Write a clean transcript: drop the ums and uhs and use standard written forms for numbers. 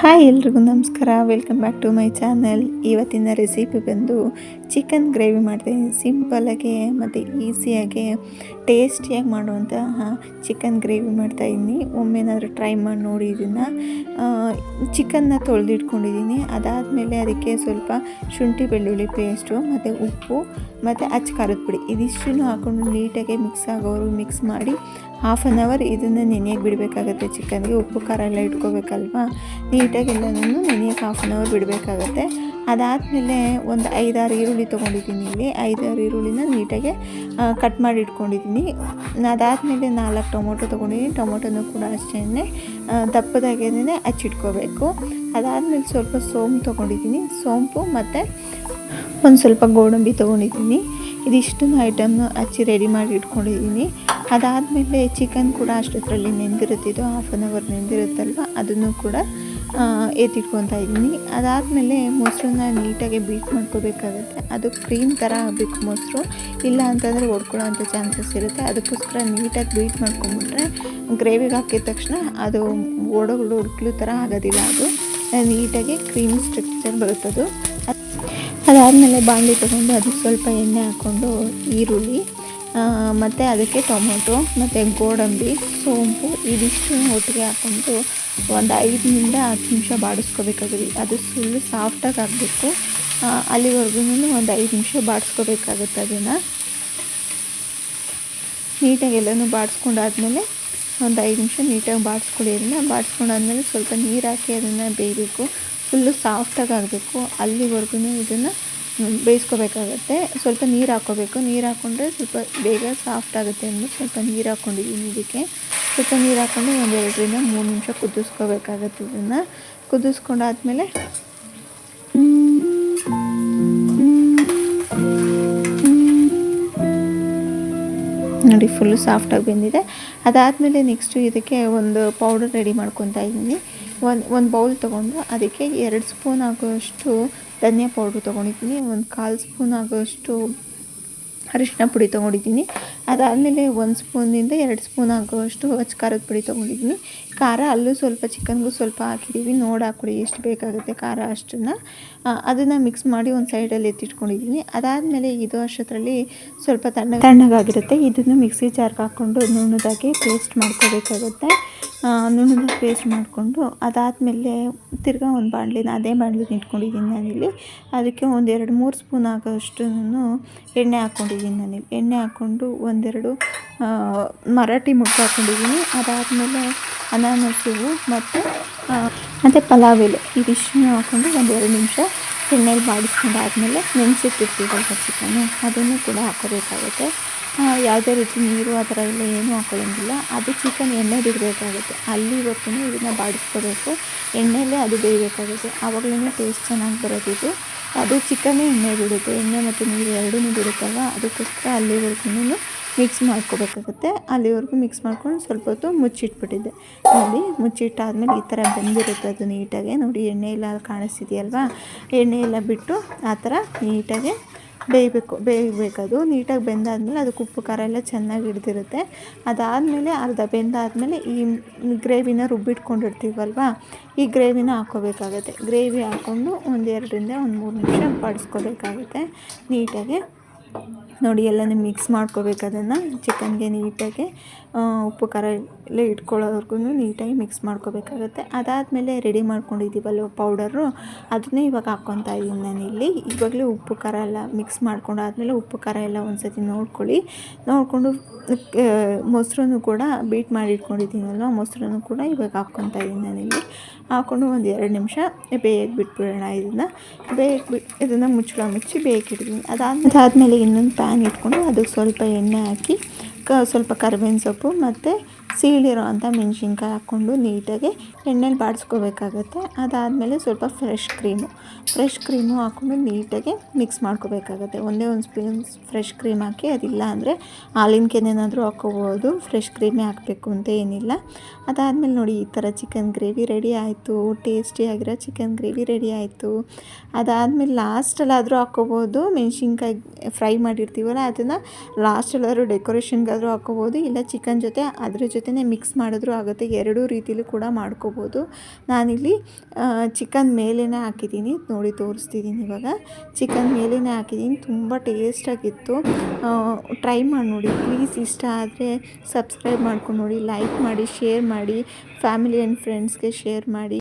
Hi ಎಲ್ರಿಗೂ ನಮಸ್ಕಾರ. Welcome back to my channel. ಇವತ್ತಿನ ರೆಸಿಪಿ ಬಂದು ಚಿಕನ್ ಗ್ರೇವಿ ಮಾಡ್ತೀನಿ. ಸಿಂಪಲಾಗಿ ಮತ್ತು ಈಸಿಯಾಗಿ ಟೇಸ್ಟಿಯಾಗಿ ಮಾಡುವಂತಹ ಚಿಕನ್ ಗ್ರೇವಿ ಮಾಡ್ತಾಯಿದ್ದೀನಿ. ಒಮ್ಮೆನಾದರೂ ಟ್ರೈ ಮಾಡಿ ನೋಡಿ. ಇದನ್ನು ಚಿಕನ್ನ ತೊಳೆದಿಟ್ಕೊಂಡಿದ್ದೀನಿ. ಅದಾದಮೇಲೆ ಅದಕ್ಕೆ ಸ್ವಲ್ಪ ಶುಂಠಿ ಬೆಳ್ಳುಳ್ಳಿ ಪೇಸ್ಟು ಮತ್ತು ಉಪ್ಪು ಮತ್ತು ಅಚ್ಚ ಖಾರದ ಪುಡಿ ಇದಿಷ್ಟನ್ನು ಹಾಕ್ಕೊಂಡು ನೀಟಾಗಿ ಮಿಕ್ಸ್ ಮಾಡಿ ಹಾಫ್ ಆನ್ ಅವರ್ ಇದನ್ನು ನೆನೆಯಕ್ಕೆ ಬಿಡಬೇಕಾಗತ್ತೆ. ಚಿಕನ್ಗೆ ಉಪ್ಪು ಖಾರ ಎಲ್ಲ ಇಟ್ಕೋಬೇಕಲ್ವ, ನೀಟಾಗಿ ಎಲ್ಲನೂ ನೆನೆಯಕ್ಕೆ ಹಾಫ್ ಆನ್ ಅವರ್ ಬಿಡಬೇಕಾಗತ್ತೆ. ಅದಾದಮೇಲೆ ಒಂದು 5-6 ಈರುಳ್ಳಿ ತೊಗೊಂಡಿದ್ದೀನಿ. ಇಲ್ಲಿ 5-6 ಈರುಳ್ಳಿನ ನೀಟಾಗಿ ಕಟ್ ಮಾಡಿ ಇಟ್ಕೊಂಡಿದ್ದೀನಿ. ಅದಾದಮೇಲೆ 4 ಟೊಮೊಟೊ ತೊಗೊಂಡಿದ್ದೀನಿ. ಟೊಮೊಟೊನೂ ಕೂಡ ಅಷ್ಟೇ ದಪ್ಪದಾಗೇ ಹಚ್ಚಿಟ್ಕೋಬೇಕು. ಅದಾದಮೇಲೆ ಸ್ವಲ್ಪ ಸೋಂಪು ತೊಗೊಂಡಿದ್ದೀನಿ. ಸೋಂಪು ಮತ್ತು ಒಂದು ಸ್ವಲ್ಪ ಗೋಡಂಬಿ ತೊಗೊಂಡಿದ್ದೀನಿ. ಇದಿಷ್ಟನ್ನು ಐಟಮ್ನ ಹಚ್ಚಿ ರೆಡಿ ಮಾಡಿ ಇಟ್ಕೊಂಡಿದ್ದೀನಿ. ಅದಾದಮೇಲೆ ಚಿಕನ್ ಕೂಡ ಅಷ್ಟೊತ್ತರಲ್ಲಿ ನೆಂದಿರುತ್ತಿದ್ದು, ಹಾಫ್ ಆನ್ ಅವರ್ ನೆಂದಿರುತ್ತಲ್ವ, ಅದನ್ನು ಕೂಡ ಎತ್ತಿಟ್ಕೊತಾ ಇದ್ದೀನಿ. ಅದಾದಮೇಲೆ ಮೊಸರನ್ನ ನೀಟಾಗಿ ಬೀಟ್ ಮಾಡ್ಕೋಬೇಕಾಗತ್ತೆ. ಅದು ಕ್ರೀಮ್ ಥರ ಆಗಬೇಕು ಮೊಸರು, ಇಲ್ಲ ಅಂತಂದರೆ ಒಡ್ಕೊಳ್ಳೋ ಅಂಥ ಚಾನ್ಸಸ್ ಇರುತ್ತೆ. ಅದಕ್ಕೋಸ್ಕರ ನೀಟಾಗಿ ಬೀಟ್ ಮಾಡ್ಕೊಂಬಿಟ್ರೆ ಗ್ರೇವಿಗೆ ಹಾಕಿದ ತಕ್ಷಣ ಅದು ಒಡಕ್ಲು ಥರ ಆಗೋದಿಲ್ಲ. ಅದು ನೀಟಾಗಿ ಕ್ರೀಮ್ ಸ್ಟ್ರಕ್ಚರ್ ಬರುತ್ತದು. ಅದಾದಮೇಲೆ ಬಾಣಲಿ ತೊಗೊಂಡು ಅದಕ್ಕೆ ಸ್ವಲ್ಪ ಎಣ್ಣೆ ಹಾಕ್ಕೊಂಡು ಈರುಳ್ಳಿ ಮತ್ತು ಅದಕ್ಕೆ ಟೊಮೊಟೊ ಮತ್ತು ಗೋಡಂಬಿ, ಸೋಂಪು ಇದಿಷ್ಟು ಒಟ್ಟಿಗೆ ಹಾಕ್ಕೊಂಡು ಒಂದು 5 to 10 ನಿಮಿಷ ಬಾಡಿಸ್ಕೋಬೇಕಾಗುತ್ತೆ. ಅದು ಫುಲ್ಲು ಸಾಫ್ಟಾಗಿ ಆಗಬೇಕು. ಅಲ್ಲಿವರೆಗೂ ಒಂದು 5 ನಿಮಿಷ ಬಾಡಿಸ್ಕೋಬೇಕಾಗುತ್ತೆ. ಅದನ್ನು ನೀಟಾಗಿ ಎಲ್ಲನೂ ಬಾಡಿಸ್ಕೊಂಡಾದ್ಮೇಲೆ ಒಂದು 5 ನಿಮಿಷ ನೀಟಾಗಿ ಬಾಡಿಸ್ಕೊಳ್ಳಿ. ಅದನ್ನು ಬಾಡಿಸ್ಕೊಂಡಾದ್ಮೇಲೆ ಸ್ವಲ್ಪ ನೀರು ಹಾಕಿ ಅದನ್ನು ಬೇಯಬೇಕು. ಫುಲ್ಲು ಸಾಫ್ಟಾಗಿ ಆಗಬೇಕು. ಅಲ್ಲಿವರೆಗೂ ಇದನ್ನು ಬೇಯಿಸ್ಕೋಬೇಕಾಗತ್ತೆ. ಸ್ವಲ್ಪ ನೀರು ಹಾಕ್ಕೋಬೇಕು. ನೀರು ಹಾಕ್ಕೊಂಡ್ರೆ ಸ್ವಲ್ಪ ಬೇಗ ಸಾಫ್ಟ್ ಆಗುತ್ತೆ ಅಂದ್ಬಿಟ್ಟು ಸ್ವಲ್ಪ ನೀರು ಹಾಕ್ಕೊಂಡಿದ್ದೀನಿ. ಇದಕ್ಕೆ ಸ್ವಲ್ಪ ನೀರು ಹಾಕ್ಕೊಂಡು ಒಂದು 2 to 3 ನಿಮಿಷ ಕುದಿಸ್ಕೋಬೇಕಾಗತ್ತೆ. ಇದನ್ನು ಕುದಿಸ್ಕೊಂಡಾದ್ಮೇಲೆ ನೋಡಿ ಫುಲ್ಲು ಸಾಫ್ಟಾಗಿ ಬೆಂದಿದೆ. ಅದಾದಮೇಲೆ ನೆಕ್ಸ್ಟು ಇದಕ್ಕೆ ಒಂದು ಪೌಡರ್ ರೆಡಿ ಮಾಡ್ಕೊತಾ ಇದ್ದೀನಿ. ಒಂದು ಬೌಲ್ ತೊಗೊಂಡು ಅದಕ್ಕೆ 2 ಸ್ಪೂನ್ ಆಗುವಷ್ಟು ಧನಿಯಾ ಪೌಡ್ರ್ ತೊಗೊಂಡಿದ್ದೀನಿ. ಒಂದು 1/4 ಸ್ಪೂನ್ ಆಗುವಷ್ಟು ಅರಿಶಿನ ಪುಡಿ ತೊಗೊಂಡಿದ್ದೀನಿ. ಅದಾದಮೇಲೆ 1 ಸ್ಪೂನಿಂದ 2 ಸ್ಪೂನ್ ಆಗುವಷ್ಟು ಅಚ್ಚ ಖಾರದ ಪುಡಿ ತೊಗೊಂಡಿದ್ದೀನಿ. ಖಾರ ಅಲ್ಲೂ ಸ್ವಲ್ಪ ಚಿಕನ್ಗೂ ಸ್ವಲ್ಪ ಹಾಕಿದ್ದೀವಿ. ನೋಡಿ ಹಾಕ್ಕೊಡಿ ಎಷ್ಟು ಬೇಕಾಗುತ್ತೆ ಖಾರ ಅಷ್ಟನ್ನು. ಅದನ್ನು ಮಿಕ್ಸ್ ಮಾಡಿ ಒಂದು ಸೈಡಲ್ಲಿ ಎತ್ತಿಟ್ಕೊಂಡಿದ್ದೀನಿ. ಅದಾದಮೇಲೆ ಇದು ಅಷ್ಟರಲ್ಲಿ ಸ್ವಲ್ಪ ತಣ್ಣಗಾಗಿರುತ್ತೆ. ಇದನ್ನು ಮಿಕ್ಸಿ ಜಾರ್ಗೆ ಹಾಕ್ಕೊಂಡು ನುಣ್ಣದಾಗಿ ಪೇಸ್ಟ್ ಮಾಡ್ಕೋಬೇಕಾಗುತ್ತೆ. ನುಣ್ಣದಾಗಿ ಪೇಸ್ಟ್ ಮಾಡಿಕೊಂಡು ಅದಾದಮೇಲೆ ತಿರ್ಗಾ ಒಂದು ಬಾಣಲಿನ ಅದೇ ಬಾಣಲಿನ ಇಟ್ಕೊಂಡಿದ್ದೀನಿ ನಾನಿಲ್ಲಿ. ಅದಕ್ಕೆ ಒಂದು 2-3 ಸ್ಪೂನ್ ಆಗೋಷ್ಟು ಎಣ್ಣೆ ಹಾಕ್ಕೊಂಡಿದ್ದೀನಿ. ನಾನಿಲ್ಲಿ ಎಣ್ಣೆ ಹಾಕ್ಕೊಂಡು 1-2 ಮರಾಠಿ ಮುಟ್ಟು ಹಾಕ್ಕೊಂಡಿದ್ದೀನಿ. ಅದಾದಮೇಲೆ ಅನಾನಸು ಮತ್ತು ಪಲಾವ್ ಎಲೆ ಇದಿಷ್ಟನ್ನು ಹಾಕ್ಕೊಂಡು 1-2 ನಿಮಿಷ ಎಣ್ಣೆಲಿ ಬಾಡಿಸ್ಕೊಂಡಾದ್ಮೇಲೆ ನೆನೆಸಿಟ್ಟಿರ್ತೀವಲ್ಲ ಚಿಕನ್ನು, ಅದನ್ನು ಕೂಡ ಹಾಕೋಬೇಕಾಗುತ್ತೆ. ಯಾವುದೇ ರೀತಿ ನೀರು ಆ ಥರ ಎಲ್ಲ ಏನೂ ಹಾಕೊಳ್ಳೋಂಗಿಲ್ಲ. ಅದು ಚಿಕನ್ ಎಣ್ಣೆ ಬಿಡಬೇಕಾಗುತ್ತೆ. ಅಲ್ಲಿವರೆಗೂ ಇದನ್ನು ಬಾಡಿಸ್ಕೋಬೇಕು. ಎಣ್ಣೆಯಲ್ಲೇ ಅದು ಬೇಯಬೇಕಾಗುತ್ತೆ. ಆವಾಗಲೇ ಟೇಸ್ಟ್ ಚೆನ್ನಾಗಿ ಬರೋದಿದು. ಅದು ಚಿಕನ್ನೇ ಎಣ್ಣೆ ಬಿಡುತ್ತೆ. ಎಣ್ಣೆ ಮತ್ತು ನೀರು ಎರಡೂ ಬಿಡುತ್ತಲ್ವ, ಅದಕ್ಕೋಸ್ಕರ ಅಲ್ಲಿವರೆಗೂ ಮಿಕ್ಸ್ ಮಾಡ್ಕೋಬೇಕಾಗುತ್ತೆ. ಅಲ್ಲಿವರೆಗೂ ಮಿಕ್ಸ್ ಮಾಡ್ಕೊಂಡು ಸ್ವಲ್ಪ ಹೊತ್ತು ಮುಚ್ಚಿಟ್ಬಿಟ್ಟಿದ್ದೆ. ನೋಡಿ ಮುಚ್ಚಿಟ್ಟಾದ್ಮೇಲೆ ಈ ಥರ ಬೆಂದಿರುತ್ತೆ ಅದು ನೀಟಾಗಿ. ನೋಡಿ ಎಣ್ಣೆ ಎಲ್ಲ ಕಾಣಿಸ್ತಿದೆಯಲ್ವ, ಎಣ್ಣೆ ಎಲ್ಲ ಬಿಟ್ಟು ಆ ಥರ ನೀಟಾಗಿ ಬೇಯಬೇಕದು. ನೀಟಾಗಿ ಬೆಂದಾದ್ಮೇಲೆ ಅದಕ್ಕೆ ಉಪ್ಪು ಖಾರ ಎಲ್ಲ ಚೆನ್ನಾಗಿ ಹಿಡ್ದಿರುತ್ತೆ. ಅದಾದಮೇಲೆ ಅರ್ಧ ಬೆಂದಾದಮೇಲೆ ಈ ಗ್ರೇವಿನ ರುಬ್ಬಿಟ್ಕೊಂಡಿರ್ತೀವಲ್ವ, ಈ ಗ್ರೇವಿನ ಹಾಕ್ಕೋಬೇಕಾಗತ್ತೆ. ಗ್ರೇವಿ ಹಾಕ್ಕೊಂಡು ಒಂದು 2 to 3 ನಿಮಿಷ ಬಾಡಿಸ್ಕೋಬೇಕಾಗುತ್ತೆ ನೀಟಾಗಿ. ನೋಡಿ ಎಲ್ಲನೂ ಮಿಕ್ಸ್ ಮಾಡ್ಕೋಬೇಕು. ಅದನ್ನು ಚಿಕನ್ಗೆ ನೀಟಾಗಿ ಉಪ್ಪು ಖಾರ ಎಲ್ಲ ಇಟ್ಕೊಳ್ಳೋವರೆಗೂ ನೀಟಾಗಿ ಮಿಕ್ಸ್ ಮಾಡ್ಕೋಬೇಕಾಗತ್ತೆ. ಅದಾದಮೇಲೆ ರೆಡಿ ಮಾಡ್ಕೊಂಡಿದ್ದೀವಲ್ಲ ಪೌಡರು, ಅದನ್ನೇ ಇವಾಗ ಹಾಕ್ಕೊತಾ ಇದ್ದೀನಿ ನಾನಿಲ್ಲಿ. ಇವಾಗಲೇ ಉಪ್ಪು ಖಾರ ಎಲ್ಲ ಮಿಕ್ಸ್ ಮಾಡ್ಕೊಂಡಾದ್ಮೇಲೆ ಉಪ್ಪು ಖಾರ ಎಲ್ಲ ಒಂದು ಸತಿ ನೋಡಿಕೊಂಡು ಮೊಸರನ್ನು ಕೂಡ ಬೀಟ್ ಮಾಡಿ ಇಟ್ಕೊಂಡಿದ್ದೀನಲ್ವ, ಮೊಸರನ್ನು ಕೂಡ ಇವಾಗ ಹಾಕ್ಕೊತಾ ಇದ್ದೀನಿ ನಾನಿಲ್ಲಿ. ಹಾಕ್ಕೊಂಡು ಒಂದು 2 ನಿಮಿಷ ಬೇಯಕ್ಕೆ ಬಿಟ್ಬಿಡೋಣ. ಇದನ್ನು ಮುಚ್ಚಿ ಬೇಯಕ್ಕೆ ಇಡ್ತೀನಿ. ಅದಾದಮೇಲೆ ಇನ್ನೊಂದು ಪ್ಯಾನ್ ಇಟ್ಕೊಂಡು ಅದಕ್ಕೆ ಸ್ವಲ್ಪ ಎಣ್ಣೆ ಹಾಕಿ ಸ್ವಲ್ಪ ಕರಿಬೇವಿನ ಸೊಪ್ಪು ಮತ್ತು ಸೀಳಿರೋ ಅಂಥ ಮೆಣಸಿನ್ಕಾಯಿ ಹಾಕ್ಕೊಂಡು ನೀಟಾಗಿ ಎಣ್ಣೆಲಿ ಬಾಡಿಸ್ಕೋಬೇಕಾಗತ್ತೆ. ಅದಾದಮೇಲೆ ಸ್ವಲ್ಪ ಫ್ರೆಶ್ ಕ್ರೀಮು ಹಾಕ್ಕೊಂಡು ನೀಟಾಗಿ ಮಿಕ್ಸ್ ಮಾಡ್ಕೋಬೇಕಾಗತ್ತೆ. ಒಂದೇ ಒಂದು ಸ್ಪೂನ್ ಫ್ರೆಶ್ ಕ್ರೀಮ್ ಹಾಕಿ, ಅದಿಲ್ಲ ಅಂದರೆ ಹಾಲಿನ ಕೆನೆನಾದರೂ ಹಾಕ್ಕೋಬೋದು. ಫ್ರೆಶ್ ಕ್ರೀಮೇ ಹಾಕಬೇಕು ಅಂತ ಏನಿಲ್ಲ. ಅದಾದಮೇಲೆ ನೋಡಿ ಈ ಥರ ಚಿಕನ್ ಗ್ರೇವಿ ರೆಡಿ ಆಯಿತು. ಟೇಸ್ಟಿಯಾಗಿರೋ ಚಿಕನ್ ಗ್ರೇವಿ ರೆಡಿ ಆಯಿತು. ಅದಾದಮೇಲೆ ಲಾಸ್ಟಲ್ಲಾದರೂ ಹಾಕ್ಕೋಬೋದು. ಮೆಣಸಿನ್ಕಾಯಿ ಫ್ರೈ ಮಾಡಿರ್ತೀವಲ್ಲ, ಅದನ್ನು ಲಾಸ್ಟಲ್ಲಾದರೂ ಡೆಕೋರೇಷನ್ಗಾದರೂ ಹಾಕ್ಕೋಬೋದು. ಇಲ್ಲ ಚಿಕನ್ ಜೊತೆ ಅದ್ರ ಜೊತೆ ಜೊತೆ ಮಿಕ್ಸ್ ಮಾಡಿದ್ರೂ ಆಗುತ್ತೆ. ಎರಡೂ ರೀತಿಲೂ ಕೂಡ ಮಾಡ್ಕೋಬೋದು. ನಾನಿಲ್ಲಿ ಚಿಕನ್ ಮೇಲೇ ಹಾಕಿದ್ದೀನಿ, ನೋಡಿ ತೋರಿಸ್ತಿದ್ದೀನಿ. ಇವಾಗ ಚಿಕನ್ ಮೇಲೇ ಹಾಕಿದ್ದೀನಿ, ತುಂಬ ಟೇಸ್ಟಾಗಿತ್ತು. ಟ್ರೈ ಮಾಡಿ ನೋಡಿ ಪ್ಲೀಸ್. ಇಷ್ಟ ಆದರೆ ಸಬ್ಸ್ಕ್ರೈಬ್ ಮಾಡ್ಕೊಂಡು ನೋಡಿ, ಲೈಕ್ ಮಾಡಿ, ಶೇರ್ ಮಾಡಿ, ಫ್ಯಾಮಿಲಿ ಆ್ಯಂಡ್ ಫ್ರೆಂಡ್ಸ್ಗೆ ಶೇರ್ ಮಾಡಿ.